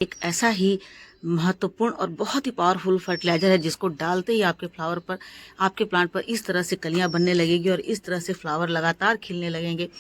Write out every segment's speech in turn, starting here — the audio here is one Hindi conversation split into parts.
एक ऐसा ही महत्वपूर्ण और बहुत ही पावरफुल फर्टिलाइजर है जिसको डालते ही आपके फ्लावर पर, आपके प्लांट पर इस तरह से कलियां बनने लगेगी और इस तरह से फ्लावर लगातार खिलने लगेंगे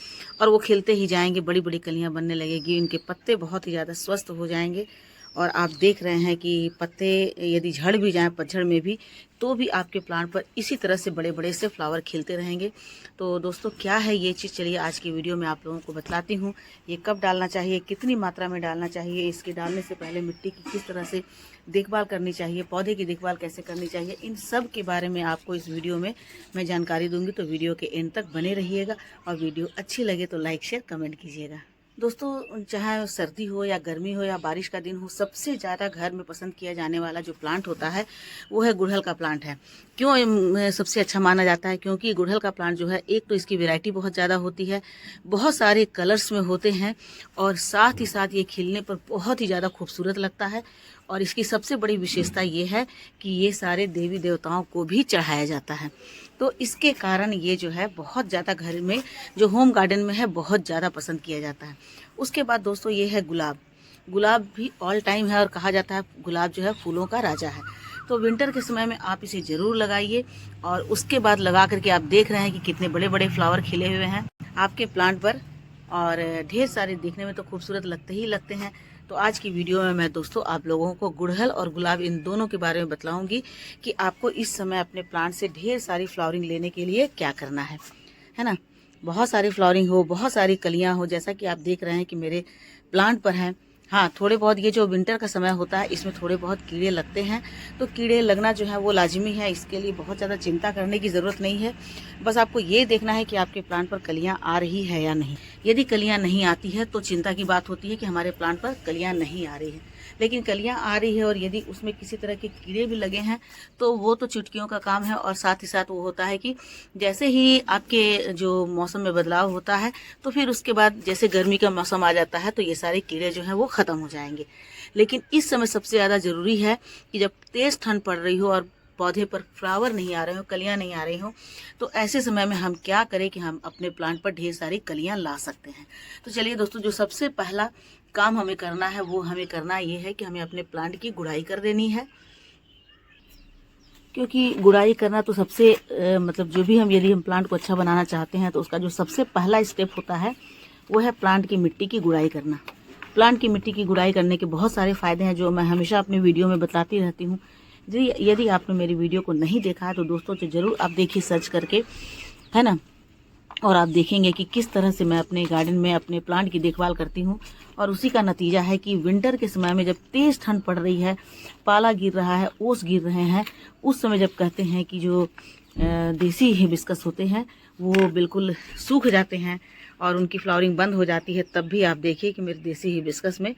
और वो खिलते ही जाएंगे, बड़ी बड़ी कलियां बनने लगेगी, इनके पत्ते बहुत ही ज़्यादा स्वस्थ हो जाएंगे। और आप देख रहे हैं कि पत्ते यदि झड़ भी जाएं पतझड़ में भी, तो भी आपके प्लांट पर इसी तरह से बड़े बड़े से फ्लावर खिलते रहेंगे। तो दोस्तों क्या है ये चीज़, चलिए आज की वीडियो में आप लोगों को बतलाती हूँ। ये कब डालना चाहिए, कितनी मात्रा में डालना चाहिए, इसके डालने से पहले मिट्टी की किस तरह से देखभाल करनी चाहिए, पौधे की देखभाल कैसे करनी चाहिए, इन सब के बारे में आपको इस वीडियो में मैं जानकारी दूंगी। तो वीडियो के एंड तक बने रहिएगा और वीडियो अच्छी लगे तो लाइक शेयर कमेंट कीजिएगा। दोस्तों चाहे सर्दी हो या गर्मी हो या बारिश का दिन हो, सबसे ज़्यादा घर में पसंद किया जाने वाला जो प्लांट होता है वो है गुड़हल का प्लांट है। क्यों सबसे अच्छा माना जाता है? क्योंकि गुड़हल का प्लांट जो है, एक तो इसकी वैरायटी बहुत ज़्यादा होती है, बहुत सारे कलर्स में होते हैं और साथ ही साथ ये खिलने पर बहुत ही ज़्यादा खूबसूरत लगता है। और इसकी सबसे बड़ी विशेषता ये है कि ये सारे देवी देवताओं को भी चढ़ाया जाता है। तो इसके कारण ये जो है बहुत ज़्यादा घर में, जो होम गार्डन में है, बहुत ज़्यादा पसंद किया जाता है। उसके बाद दोस्तों ये है गुलाब। गुलाब भी ऑल टाइम है और कहा जाता है गुलाब जो है फूलों का राजा है। तो विंटर के समय में आप इसे ज़रूर लगाइए और उसके बाद लगा करके आप देख रहे हैं कि कितने बड़े बड़े फ्लावर खिले हुए हैं आपके प्लांट पर और ढेर सारे दिखने में तो खूबसूरत लगते ही लगते हैं। तो आज की वीडियो में मैं दोस्तों आप लोगों को गुड़हल और गुलाब इन दोनों के बारे में बतलाऊंगी कि आपको इस समय अपने प्लांट से ढेर सारी फ्लावरिंग लेने के लिए क्या करना है ना। बहुत सारी फ्लावरिंग हो, बहुत सारी कलियां हो, जैसा कि आप देख रहे हैं कि मेरे प्लांट पर हैं। हाँ, थोड़े बहुत ये जो विंटर का समय होता है इसमें थोड़े बहुत कीड़े लगते हैं, तो कीड़े लगना जो है वो लाजमी है, इसके लिए बहुत ज़्यादा चिंता करने की ज़रूरत नहीं है। बस आपको ये देखना है कि आपके प्लांट पर कलियां आ रही है या नहीं। यदि कलियां नहीं आती है तो चिंता की बात होती है कि हमारे प्लांट पर कलियां नहीं आ रही है। लेकिन कलियां आ रही है और यदि उसमें किसी तरह के कीड़े भी लगे हैं तो वो तो चुटकियों का काम है। और साथ ही साथ वो होता है कि जैसे ही आपके जो मौसम में बदलाव होता है तो फिर उसके बाद जैसे गर्मी का मौसम आ जाता है तो ये सारे कीड़े जो हैं वो ख़त्म हो जाएंगे। लेकिन इस समय सबसे ज़्यादा ज़रूरी है कि जब तेज़ ठंड पड़ रही हो और पौधे पर फ्लावर नहीं आ रहे हो, कलियां नहीं आ रही हो, तो ऐसे समय में हम क्या करें कि हम अपने प्लांट पर ढेर सारी कलियां ला सकते हैं। तो चलिए दोस्तों, जो सबसे पहला काम हमें करना है वो हमें करना ये है कि हमें अपने प्लांट की गुड़ाई कर देनी है। क्योंकि गुड़ाई करना तो सबसे मतलब जो भी हम, यदि हम प्लांट को अच्छा बनाना चाहते हैं तो उसका जो सबसे पहला स्टेप होता है वो है प्लांट की मिट्टी की गुड़ाई करना। प्लांट की मिट्टी की गुड़ाई करने के बहुत सारे फ़ायदे हैं जो मैं हमेशा अपने वीडियो में बताती रहती हूँ। यदि आपने मेरी वीडियो को नहीं देखा है तो दोस्तों तो ज़रूर आप देखिए सर्च करके, है ना। और आप देखेंगे कि किस तरह से मैं अपने गार्डन में अपने प्लांट की देखभाल करती हूँ और उसी का नतीजा है कि विंटर के समय में जब तेज़ ठंड पड़ रही है, पाला गिर रहा है, ओस गिर रहे हैं, उस समय जब कहते हैं कि जो देसी हिबिस्कस होते हैं वो बिल्कुल सूख जाते हैं और उनकी फ्लावरिंग बंद हो जाती है, तब भी आप देखिए कि मेरे देसी हिबिस्कस में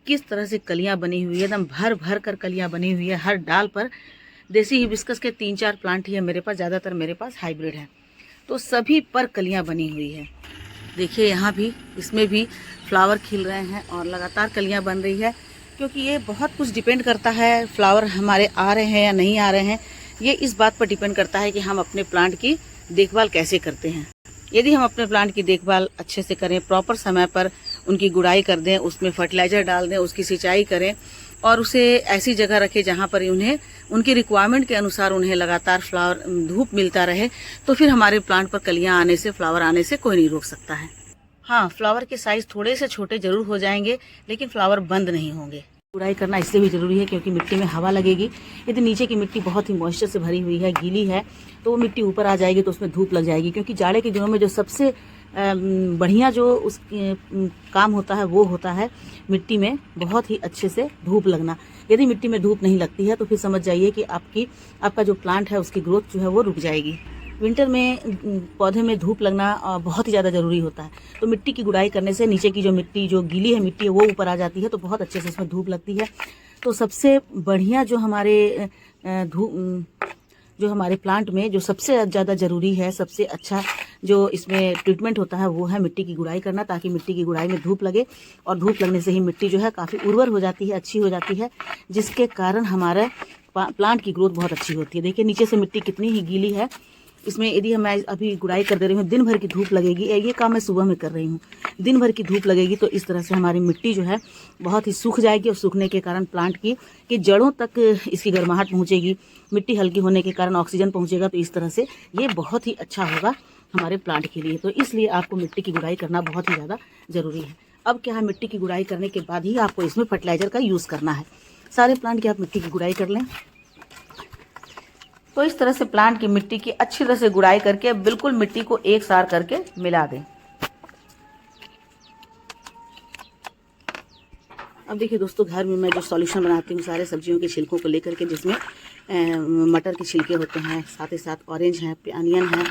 किस तरह से कलियां बनी हुई है, एकदम भर भर कर कलियां बनी हुई है हर डाल पर। देसी हिबिस्कस के 3-4 प्लांट ही है मेरे पास, ज़्यादातर मेरे पास हाइब्रिड है, तो सभी पर कलियां बनी हुई है। देखिए यहाँ भी, इसमें भी फ्लावर खिल रहे हैं और लगातार कलियां बन रही है। क्योंकि ये बहुत कुछ डिपेंड करता है, फ्लावर हमारे आ रहे हैं या नहीं आ रहे हैं, ये इस बात पर डिपेंड करता है कि हम अपने प्लांट की देखभाल कैसे करते हैं। यदि हम अपने प्लांट की देखभाल अच्छे से करें, प्रॉपर समय पर उनकी गुड़ाई कर दें, उसमें फर्टिलाइज़र डाल दें, उसकी सिंचाई करें और उसे ऐसी जगह रखें जहाँ पर उन्हें, उनकी रिक्वायरमेंट के अनुसार उन्हें लगातार फ्लावर, धूप मिलता रहे, तो फिर हमारे प्लांट पर कलियाँ आने से, फ्लावर आने से कोई नहीं रोक सकता है। हाँ, फ्लावर के साइज़ थोड़े से छोटे ज़रूर हो जाएंगे लेकिन फ्लावर बंद नहीं होंगे। गुड़ाई करना इसलिए भी ज़रूरी है क्योंकि मिट्टी में हवा लगेगी। यदि नीचे की मिट्टी बहुत ही मॉइस्चर से भरी हुई है, गीली है, तो वो मिट्टी ऊपर आ जाएगी तो उसमें धूप लग जाएगी। क्योंकि जाड़े के दिनों में जो सबसे बढ़िया जो उस काम होता है वो होता है मिट्टी में बहुत ही अच्छे से धूप लगना। यदि मिट्टी में धूप नहीं लगती है तो फिर समझ जाइए कि आपका जो प्लांट है उसकी ग्रोथ जो है वो रुक जाएगी। विंटर में पौधे में धूप लगना बहुत ही ज़्यादा ज़रूरी होता है। तो मिट्टी की गुड़ाई करने से नीचे की जो मिट्टी, जो गीली है मिट्टी है, वो ऊपर आ जाती है तो बहुत अच्छे से इसमें धूप लगती है। तो सबसे बढ़िया जो हमारे प्लांट में जो सबसे ज़्यादा ज़रूरी है, सबसे अच्छा जो इसमें ट्रीटमेंट होता है वो है मिट्टी की गुड़ाई करना, ताकि मिट्टी की गुड़ाई में धूप लगे और धूप लगने से ही मिट्टी जो है काफ़ी उर्वर हो जाती है, अच्छी हो जाती है, जिसके कारण हमारा प्लांट की ग्रोथ बहुत अच्छी होती है। देखिए नीचे से मिट्टी कितनी ही गीली है, इसमें यदि मैं अभी गुड़ाई कर दे रही हूँ, दिन भर की धूप लगेगी, ये काम मैं सुबह में कर रही हूँ, दिन भर की धूप लगेगी तो इस तरह से हमारी मिट्टी जो है बहुत ही सूख जाएगी और सूखने के कारण प्लांट की जड़ों तक इसकी गर्माहट पहुँचेगी, मिट्टी हल्की होने के कारण ऑक्सीजन पहुँचेगा, तो इस तरह से ये बहुत ही अच्छा होगा हमारे प्लांट के लिए। तो इसलिए आपको मिट्टी की गुड़ाई करना बहुत ही ज़्यादा ज़रूरी है। अब क्या है, मिट्टी की गुड़ाई करने के बाद ही आपको इसमें फर्टिलाइज़र का यूज़ करना है। सारे प्लांट की आप मिट्टी की गुड़ाई कर लें। तो इस तरह से प्लांट की मिट्टी की अच्छी तरह से गुड़ाई करके बिल्कुल मिट्टी को एक सार करके मिला दें। अब देखिए दोस्तों, घर में मैं जो सॉल्यूशन बनाती हूँ सारे सब्जियों के छिलकों को लेकर के, जिसमें मटर के छिलके होते हैं, साथ ही साथ ऑरेंज है, अनियन है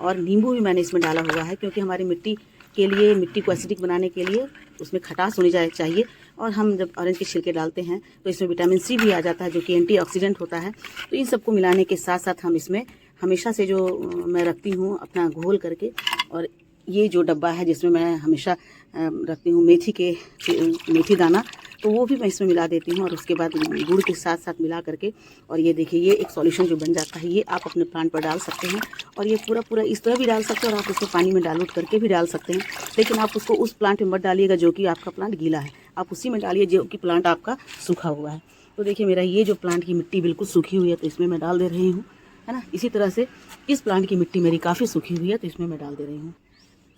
और नींबू भी मैंने इसमें डाला हुआ है, क्योंकि हमारी मिट्टी के लिए, मिट्टी को एसिडिक बनाने के लिए उसमें खटास होनी चाहिए। और हम जब ऑरेंज के छिलके डालते हैं तो इसमें विटामिन सी भी आ जाता है, जो कि एंटीऑक्सीडेंट होता है। तो इन सबको मिलाने के साथ साथ हम इसमें हमेशा से जो मैं रखती हूँ अपना घोल करके, और ये जो डब्बा है जिसमें मैं हमेशा रखती हूँ मेथी दाना, तो वो भी मैं इसमें मिला देती हूँ और उसके बाद गुड़ के साथ साथ मिला करके, और ये देखिए ये एक सॉल्यूशन जो बन जाता है, ये आप अपने प्लांट पर डाल सकते हैं। और ये पूरा इस तरह भी डाल सकते हैं और आप उसको पानी में डाइल्यूट करके भी डाल सकते हैं, लेकिन आप उसको उस प्लांट में मत डालिएगा जो कि आपका प्लांट गीला है, आप उसी में डालिए जो कि प्लांट आपका सूखा हुआ है। तो देखिए मेरा ये जो प्लांट की मिट्टी बिल्कुल सूखी हुई है, तो इसमें मैं डाल दे रही हूँ, है ना। इसी तरह से इस प्लांट की मिट्टी मेरी काफ़ी सूखी हुई है, तो इसमें मैं डाल दे रही हूँ।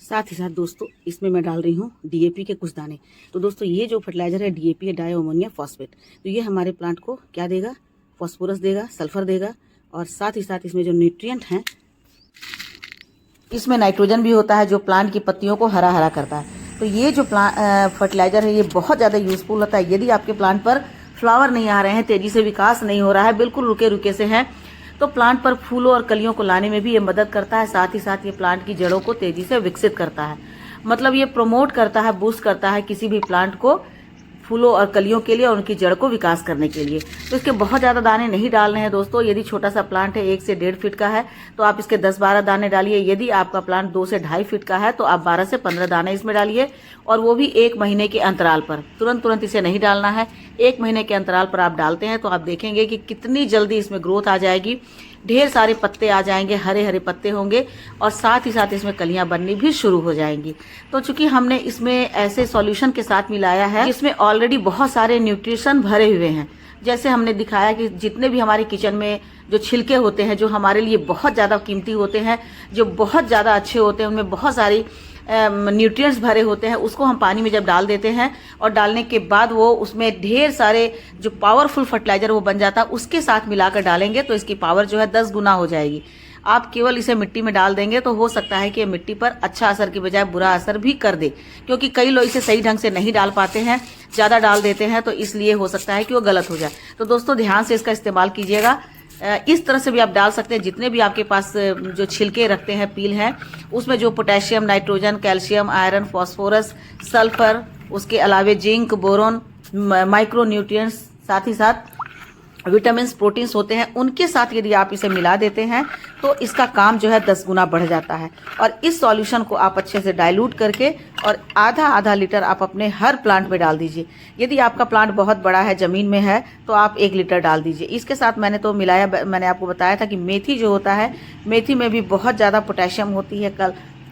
साथ ही साथ दोस्तों इसमें मैं डाल रही हूँ डीएपी के कुछ दाने। तो दोस्तों ये जो फर्टिलाइज़र है डीएपी है, डाई अमोनियम फॉस्फेट, तो ये हमारे प्लांट को क्या देगा, फॉस्फोरस देगा, सल्फर देगा, और साथ ही साथ इसमें जो न्यूट्रिएंट हैं, इसमें नाइट्रोजन भी होता है जो प्लांट की पत्तियों को हरा हरा करता है। तो ये जो फर्टिलाइज़र है ये बहुत ज़्यादा यूज़फुल होता है। यदि आपके प्लांट पर फ्लावर नहीं आ रहे हैं, तेज़ी से विकास नहीं हो रहा है, बिल्कुल रुके रुके से हैं, तो प्लांट पर फूलों और कलियों को लाने में भी ये मदद करता है। साथ ही साथ ये प्लांट की जड़ों को तेजी से विकसित करता है, मतलब ये प्रमोट करता है, बूस्ट करता है किसी भी प्लांट को फूलों और कलियों के लिए और उनकी जड़ को विकास करने के लिए। तो इसके बहुत ज़्यादा दाने नहीं डालने हैं दोस्तों। यदि छोटा सा प्लांट है 1 से 1.5 फीट का है तो आप इसके 10-12 दाने डालिए। यदि आपका प्लांट 2 से 2.5 फीट का है तो आप 12 से 15 दाने इसमें डालिए, और वो भी 1 महीने के अंतराल पर। तुरंत इसे नहीं डालना है, 1 महीने के अंतराल पर आप डालते हैं तो आप देखेंगे कि कितनी जल्दी इसमें ग्रोथ आ जाएगी, ढेर सारे पत्ते आ जाएंगे, हरे हरे पत्ते होंगे, और साथ ही साथ इसमें कलियां बननी भी शुरू हो जाएंगी। तो चूंकि हमने इसमें ऐसे सॉल्यूशन के साथ मिलाया है जिसमें ऑलरेडी बहुत सारे न्यूट्रिशन भरे हुए हैं, जैसे हमने दिखाया कि जितने भी हमारे किचन में जो छिलके होते हैं, जो हमारे लिए बहुत ज़्यादा कीमती होते हैं, जो बहुत ज़्यादा अच्छे होते हैं, उनमें बहुत सारी न्यूट्रिएंट्स भरे होते हैं, उसको हम पानी में जब डाल देते हैं और डालने के बाद वो उसमें ढेर सारे जो पावरफुल फर्टिलाइजर वो बन जाता है, उसके साथ मिलाकर डालेंगे तो इसकी पावर जो है 10 गुना हो जाएगी। आप केवल इसे मिट्टी में डाल देंगे तो हो सकता है कि ये मिट्टी पर अच्छा असर की बजाय बुरा असर भी कर दे, क्योंकि कई लोग इसे सही ढंग से नहीं डाल पाते हैं, ज़्यादा डाल देते हैं, तो इसलिए हो सकता है कि वो गलत हो जाए। तो दोस्तों ध्यान से इसका इस्तेमाल कीजिएगा। इस तरह से भी आप डाल सकते हैं। जितने भी आपके पास जो छिलके रखते हैं, पील हैं, उसमें जो potassium, nitrogen, calcium, iron, phosphorus, sulphur, उसके अलावे जिंक, बोरोन, माइक्रो न्यूट्रिएंट्स, साथ ही साथ विटामिन, प्रोटीन्स होते हैं, उनके साथ यदि आप इसे मिला देते हैं तो इसका काम जो है 10 गुना बढ़ जाता है। और इस सॉल्यूशन को आप अच्छे से डाइल्यूट करके और आधा लीटर आप अपने हर प्लांट में डाल दीजिए। यदि आपका प्लांट बहुत बड़ा है, ज़मीन में है, तो आप 1 लीटर डाल दीजिए। इसके साथ मैंने तो मिलाया, मैंने आपको बताया था कि मेथी जो होता है, मेथी में भी बहुत ज़्यादा पोटेशियम होती है,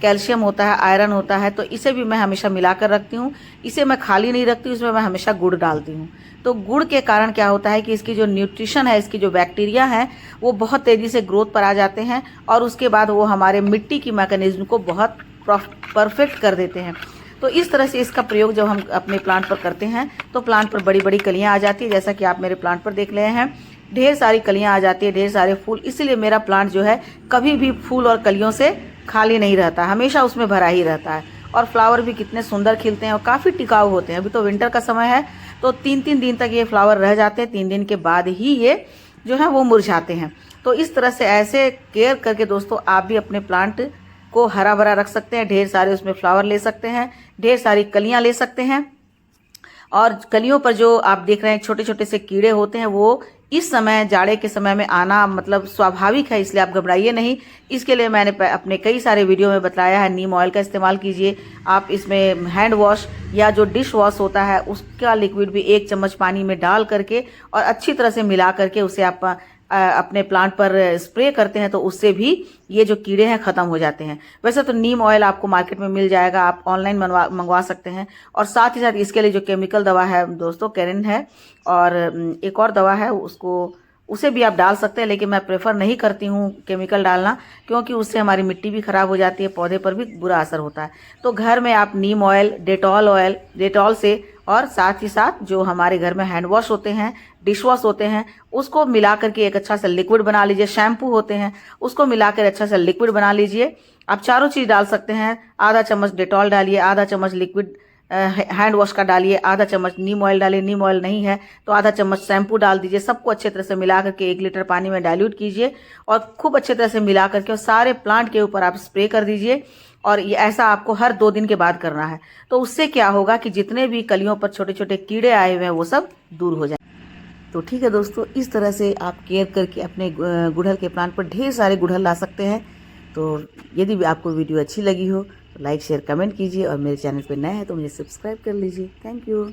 कैल्शियम होता है, आयरन होता है, तो इसे भी मैं हमेशा मिला कर रखती हूँ। इसे मैं खाली नहीं रखती हूँ, इसमें मैं हमेशा गुड़ डालती हूँ। तो गुड़ के कारण क्या होता है कि इसकी जो न्यूट्रिशन है, इसकी जो बैक्टीरिया है, वो बहुत तेज़ी से ग्रोथ पर आ जाते हैं और उसके बाद वो हमारे मिट्टी की मैकेनिज्म को बहुत परफेक्ट कर देते हैं। तो इस तरह से इसका प्रयोग जब हम अपने प्लांट पर करते हैं तो प्लांट पर बड़ी बड़ी कलियाँ आ जाती है, जैसा कि आप मेरे प्लांट पर देख रहे हैं, ढेर सारी कलियाँ आ जाती है, ढेर सारे फूल। इसीलिए मेरा प्लांट जो है कभी भी फूल और कलियों से खाली नहीं रहता, हमेशा उसमें भरा ही रहता है। और फ्लावर भी कितने सुंदर खिलते हैं और काफ़ी टिकाऊ होते हैं। अभी तो विंटर का समय है तो 3-3 दिन तक ये फ्लावर रह जाते हैं, 3 दिन के बाद ही ये जो है वो मुरझाते हैं। तो इस तरह से ऐसे केयर करके दोस्तों आप भी अपने प्लांट को हरा भरा रख सकते हैं, ढेर सारे उसमें फ्लावर ले सकते हैं, ढेर सारी कलियाँ ले सकते हैं। और कलियों पर जो आप देख रहे हैं छोटे छोटे से कीड़े होते हैं, वो इस समय जाड़े के समय में आना मतलब स्वाभाविक है, इसलिए आप घबराइए नहीं। इसके लिए मैंने अपने कई सारे वीडियो में बताया है, नीम ऑयल का इस्तेमाल कीजिए आप। इसमें हैंड वॉश या जो डिश वॉश होता है उसका लिक्विड भी 1 चम्मच पानी में डाल करके और अच्छी तरह से मिला करके उसे आप अपने प्लांट पर स्प्रे करते हैं तो उससे भी ये जो कीड़े हैं ख़त्म हो जाते हैं। वैसे तो नीम ऑयल आपको मार्केट में मिल जाएगा, आप ऑनलाइन मंगवा सकते हैं। और साथ ही साथ इसके लिए जो केमिकल दवा है दोस्तों, कैरिन है, और एक और दवा है उसे भी आप डाल सकते हैं, लेकिन मैं प्रेफर नहीं करती हूँ केमिकल डालना, क्योंकि उससे हमारी मिट्टी भी ख़राब हो जाती है, पौधे पर भी बुरा असर होता है। तो घर में आप नीम ऑयल, डेटॉल से, और साथ ही साथ जो हमारे घर में हैंड वॉश होते हैं, डिश वॉश होते हैं, उसको मिला करके एक अच्छा सा लिक्विड बना लीजिए। शैम्पू होते हैं, उसको मिलाकर अच्छा सा लिक्विड बना लीजिए। आप चारों चीज़ डाल सकते हैं। आधा चम्मच डेटॉल डालिए, आधा चम्मच लिक्विड हैंड वॉश का डालिए, आधा चम्मच नीम ऑयल डालिए, नीम ऑयल नहीं है तो आधा चम्मच शैम्पू डाल दीजिए। सबको अच्छे तरह से मिला करके 1 लीटर पानी में डाइल्यूट कीजिए और खूब अच्छे तरह से मिला करके और सारे प्लांट के ऊपर आप स्प्रे कर दीजिए। और ये ऐसा आपको हर 2 दिन के बाद करना है। तो उससे क्या होगा कि जितने भी कलियों पर छोटे छोटे कीड़े आए हुए हैं वो सब दूर हो जाए। तो ठीक है दोस्तों, इस तरह से आप केयर करके अपने गुड़हल के प्लांट पर ढेर सारे गुड़हल ला सकते हैं। तो यदि भी आपको वीडियो अच्छी लगी हो तो लाइक शेयर कमेंट कीजिए, और मेरे चैनल पर नए हैं तो मुझे सब्सक्राइब कर लीजिए। Thank you.